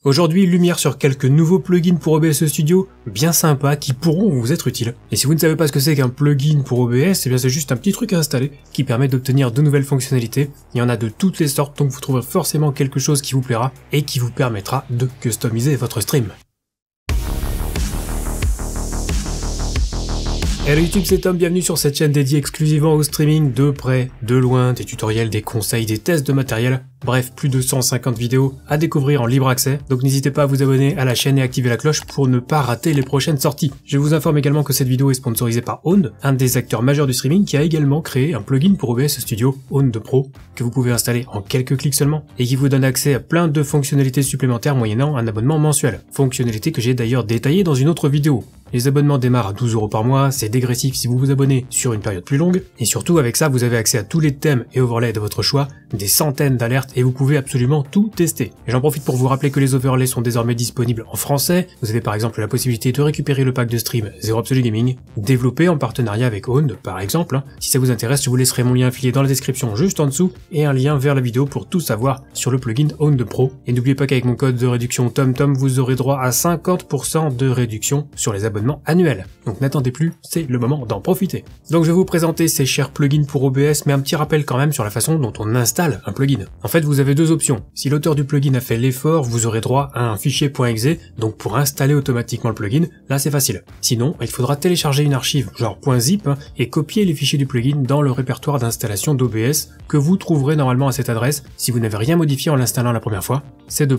Aujourd'hui, lumière sur quelques nouveaux plugins pour OBS Studio, bien sympas, qui pourront vous être utiles. Et si vous ne savez pas ce que c'est qu'un plugin pour OBS, eh bien c'est juste un petit truc à installer, qui permet d'obtenir de nouvelles fonctionnalités. Il y en a de toutes les sortes, donc vous trouverez forcément quelque chose qui vous plaira, et qui vous permettra de customiser votre stream. Hello YouTube, c'est Tom, bienvenue sur cette chaîne dédiée exclusivement au streaming de près, de loin, des tutoriels, des conseils, des tests de matériel, bref, plus de 150 vidéos à découvrir en libre accès, donc n'hésitez pas à vous abonner à la chaîne et activer la cloche pour ne pas rater les prochaines sorties. Je vous informe également que cette vidéo est sponsorisée par Own, un des acteurs majeurs du streaming qui a également créé un plugin pour OBS Studio, Own Pro, que vous pouvez installer en quelques clics seulement, et qui vous donne accès à plein de fonctionnalités supplémentaires moyennant un abonnement mensuel. Fonctionnalités que j'ai d'ailleurs détaillées dans une autre vidéo. Les abonnements démarrent à 12 € par mois, c'est dégressif si vous vous abonnez sur une période plus longue, et surtout avec ça vous avez accès à tous les thèmes et overlays de votre choix, des centaines d'alertes et vous pouvez absolument tout tester. Et j'en profite pour vous rappeler que les overlays sont désormais disponibles en français, vous avez par exemple la possibilité de récupérer le pack de stream Zero Absolute Gaming, développé en partenariat avec Own par exemple. Si ça vous intéresse, je vous laisserai mon lien affilié dans la description juste en dessous, et un lien vers la vidéo pour tout savoir sur le plugin Own Pro. Et n'oubliez pas qu'avec mon code de réduction TomTom, vous aurez droit à 50% de réduction sur les abonnements annuel. Donc n'attendez plus, c'est le moment d'en profiter. Donc je vais vous présenter ces chers plugins pour OBS, mais un petit rappel quand même sur la façon dont on installe un plugin. En fait, vous avez deux options. Si l'auteur du plugin a fait l'effort, vous aurez droit à un fichier .exe, donc pour installer automatiquement le plugin, là c'est facile. Sinon, il faudra télécharger une archive, genre .zip, et copier les fichiers du plugin dans le répertoire d'installation d'OBS, que vous trouverez normalement à cette adresse si vous n'avez rien modifié en l'installant la première fois. C'est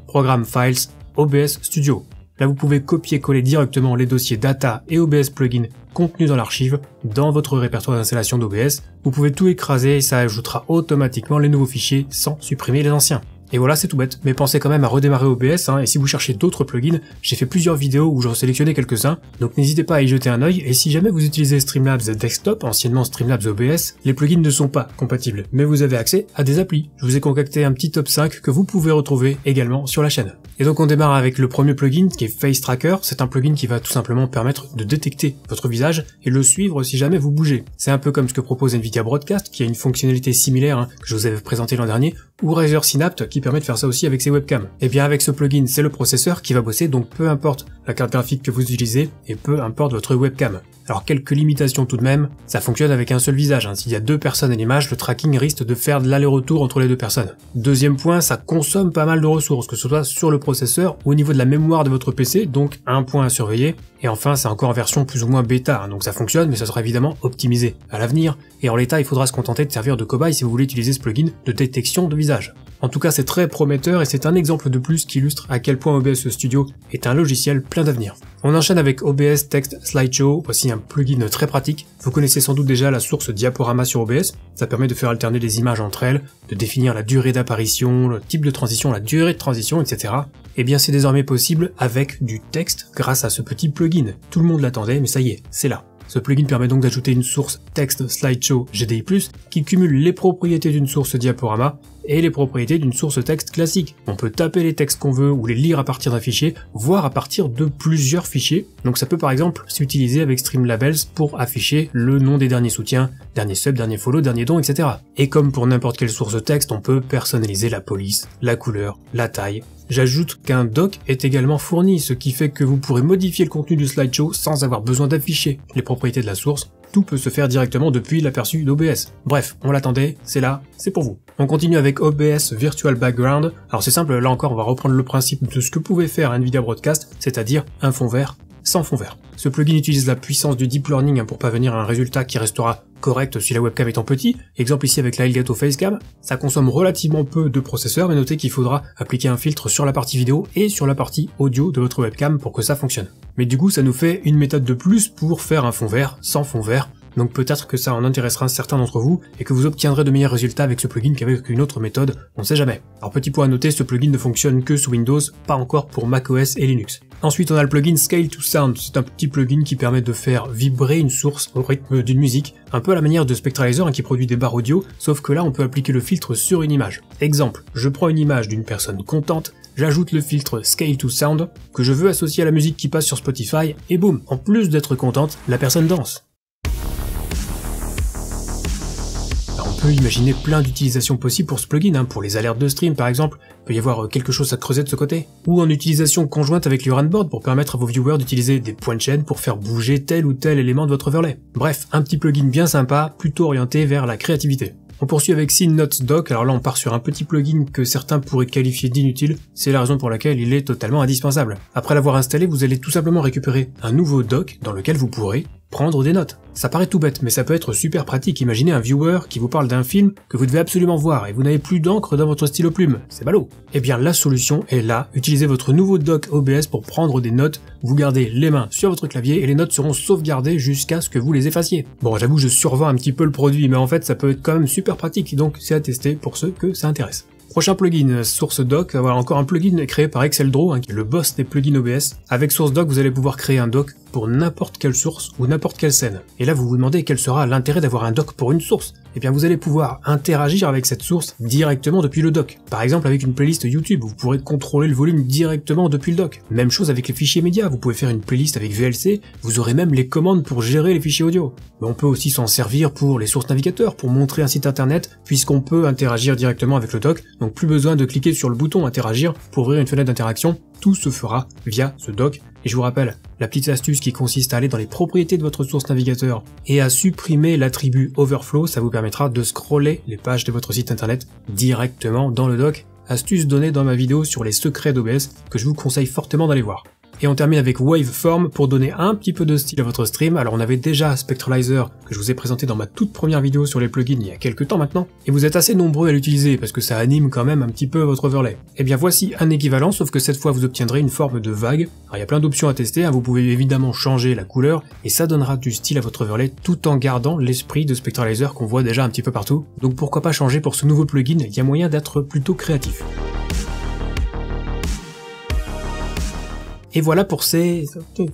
Programme Files, OBS Studio. Là, vous pouvez copier-coller directement les dossiers data et OBS plugin contenus dans l'archive dans votre répertoire d'installation d'OBS. Vous pouvez tout écraser et ça ajoutera automatiquement les nouveaux fichiers sans supprimer les anciens. Et voilà, c'est tout bête, mais pensez quand même à redémarrer OBS, et si vous cherchez d'autres plugins, j'ai fait plusieurs vidéos où j'en sélectionnais quelques-uns, donc n'hésitez pas à y jeter un œil, et si jamais vous utilisez Streamlabs Desktop, anciennement Streamlabs OBS, les plugins ne sont pas compatibles, mais vous avez accès à des applis. Je vous ai concocté un petit top 5 que vous pouvez retrouver également sur la chaîne. Et donc on démarre avec le premier plugin qui est Face Tracker. C'est un plugin qui va tout simplement permettre de détecter votre visage et le suivre si jamais vous bougez. C'est un peu comme ce que propose Nvidia Broadcast, qui a une fonctionnalité similaire que je vous avais présenté l'an dernier, ou Razer Synapse qui permet de faire ça aussi avec ses webcams. Et bien avec ce plugin, c'est le processeur qui va bosser, donc peu importe la carte graphique que vous utilisez et peu importe votre webcam. Alors quelques limitations tout de même, ça fonctionne avec un seul visage. S'il y a deux personnes à l'image, le tracking risque de faire de l'aller-retour entre les deux personnes. Deuxième point, ça consomme pas mal de ressources, que ce soit sur le processeur ou au niveau de la mémoire de votre PC, donc un point à surveiller. Et enfin, c'est encore en version plus ou moins bêta, donc ça fonctionne, mais ça sera évidemment optimisé à l'avenir. Et en l'état, il faudra se contenter de servir de cobaye si vous voulez utiliser ce plugin de détection de visage. En tout cas, c'est très prometteur et c'est un exemple de plus qui illustre à quel point OBS Studio est un logiciel plein d'avenir. On enchaîne avec OBS Text Slideshow, voici un plugin très pratique. Vous connaissez sans doute déjà la source diaporama sur OBS, ça permet de faire alterner les images entre elles, de définir la durée d'apparition, le type de transition, la durée de transition, etc. Et bien c'est désormais possible avec du texte grâce à ce petit plugin. Tout le monde l'attendait, mais ça y est, c'est là. Ce plugin permet donc d'ajouter une source Text Slideshow GDI+, qui cumule les propriétés d'une source diaporama et les propriétés d'une source texte classique. On peut taper les textes qu'on veut ou les lire à partir d'un fichier, voire à partir de plusieurs fichiers. Donc ça peut par exemple s'utiliser avec Streamlabs pour afficher le nom des derniers soutiens, dernier sub, dernier follow, dernier don, etc. Et comme pour n'importe quelle source texte, on peut personnaliser la police, la couleur, la taille. J'ajoute qu'un doc est également fourni, ce qui fait que vous pourrez modifier le contenu du slideshow sans avoir besoin d'afficher les propriétés de la source. Tout peut se faire directement depuis l'aperçu d'OBS. Bref, on l'attendait, c'est là, c'est pour vous. On continue avec OBS Virtual Background. Alors c'est simple, là encore on va reprendre le principe de ce que pouvait faire Nvidia Broadcast, c'est-à-dire un fond vert sans fond vert. Ce plugin utilise la puissance du deep learning pour parvenir à un résultat qui restera correct si la webcam étant petit. Exemple ici avec la Elgato Facecam, ça consomme relativement peu de processeur, mais notez qu'il faudra appliquer un filtre sur la partie vidéo et sur la partie audio de votre webcam pour que ça fonctionne. Mais du coup ça nous fait une méthode de plus pour faire un fond vert sans fond vert. Donc peut-être que ça en intéressera certains d'entre vous et que vous obtiendrez de meilleurs résultats avec ce plugin qu'avec une autre méthode, on sait jamais. Alors petit point à noter, ce plugin ne fonctionne que sous Windows, pas encore pour macOS et Linux. Ensuite on a le plugin Scale to Sound, c'est un petit plugin qui permet de faire vibrer une source au rythme d'une musique, un peu à la manière de Spectralizer qui produit des barres audio, sauf que là on peut appliquer le filtre sur une image. Exemple, je prends une image d'une personne contente, j'ajoute le filtre Scale to Sound, que je veux associer à la musique qui passe sur Spotify, et boum, en plus d'être contente, la personne danse. peut imaginer plein d'utilisations possibles pour ce plugin, pour les alertes de stream par exemple, il peut y avoir quelque chose à creuser de ce côté. Ou en utilisation conjointe avec l'Uranboard pour permettre à vos viewers d'utiliser des points de chaîne pour faire bouger tel ou tel élément de votre overlay. Bref, un petit plugin bien sympa, plutôt orienté vers la créativité. On poursuit avec Scene Notes Dock, alors là on part sur un petit plugin que certains pourraient qualifier d'inutile, c'est la raison pour laquelle il est totalement indispensable. Après l'avoir installé, vous allez tout simplement récupérer un nouveau dock dans lequel vous pourrez prendre des notes. Ça paraît tout bête, mais ça peut être super pratique. Imaginez un viewer qui vous parle d'un film que vous devez absolument voir et vous n'avez plus d'encre dans votre stylo plume. C'est ballot. Eh bien, la solution est là. Utilisez votre nouveau dock OBS pour prendre des notes. Vous gardez les mains sur votre clavier et les notes seront sauvegardées jusqu'à ce que vous les effaciez. Bon, j'avoue, je survends un petit peu le produit, mais en fait, ça peut être quand même super pratique, donc c'est à tester pour ceux que ça intéresse. Prochain plugin, SourceDock, voilà encore un plugin créé par Exceldraw, qui est le boss des plugins OBS. Avec SourceDock, vous allez pouvoir créer un dock pour n'importe quelle source ou n'importe quelle scène. Et là, vous vous demandez quel sera l'intérêt d'avoir un dock pour une source. Eh bien, vous allez pouvoir interagir avec cette source directement depuis le dock. Par exemple, avec une playlist YouTube, vous pourrez contrôler le volume directement depuis le dock. Même chose avec les fichiers médias, vous pouvez faire une playlist avec VLC, vous aurez même les commandes pour gérer les fichiers audio. Mais on peut aussi s'en servir pour les sources navigateurs, pour montrer un site internet, puisqu'on peut interagir directement avec le dock, donc plus besoin de cliquer sur le bouton interagir pour ouvrir une fenêtre d'interaction, tout se fera via ce dock. Et je vous rappelle, la petite astuce qui consiste à aller dans les propriétés de votre source navigateur et à supprimer l'attribut overflow, ça vous permettra de scroller les pages de votre site internet directement dans le dock. Astuce donnée dans ma vidéo sur les secrets d'OBS que je vous conseille fortement d'aller voir. Et on termine avec Waveform pour donner un petit peu de style à votre stream. Alors on avait déjà Spectralizer que je vous ai présenté dans ma toute première vidéo sur les plugins il y a quelques temps maintenant, et vous êtes assez nombreux à l'utiliser parce que ça anime quand même un petit peu votre overlay. Et bien voici un équivalent, sauf que cette fois vous obtiendrez une forme de vague. Alors il y a plein d'options à tester, vous pouvez évidemment changer la couleur et ça donnera du style à votre overlay tout en gardant l'esprit de Spectralizer qu'on voit déjà un petit peu partout. Donc pourquoi pas changer pour ce nouveau plugin, il y a moyen d'être plutôt créatif. Et voilà pour ces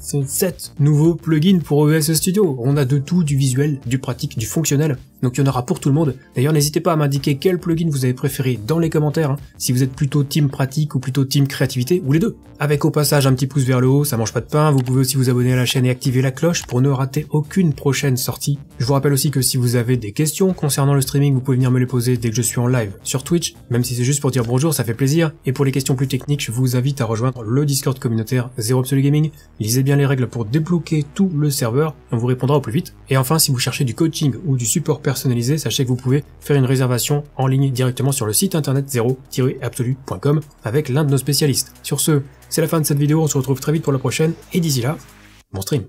7 nouveaux plugins pour OBS Studio. On a de tout, du visuel, du pratique, du fonctionnel. Donc il y en aura pour tout le monde. D'ailleurs, n'hésitez pas à m'indiquer quel plugin vous avez préféré dans les commentaires, si vous êtes plutôt team pratique ou plutôt team créativité, ou les deux. Avec au passage un petit pouce vers le haut, ça mange pas de pain. Vous pouvez aussi vous abonner à la chaîne et activer la cloche pour ne rater aucune prochaine sortie. Je vous rappelle aussi que si vous avez des questions concernant le streaming, vous pouvez venir me les poser dès que je suis en live sur Twitch, même si c'est juste pour dire bonjour, ça fait plaisir. Et pour les questions plus techniques, je vous invite à rejoindre le Discord communautaire Zero Absolute Gaming. Lisez bien les règles pour débloquer tout le serveur, on vous répondra au plus vite. Et enfin, si vous cherchez du coaching ou du support personnalisé, sachez que vous pouvez faire une réservation en ligne directement sur le site internet zero-absolu.com avec l'un de nos spécialistes. Sur ce, c'est la fin de cette vidéo, on se retrouve très vite pour la prochaine, et d'ici là, bon stream.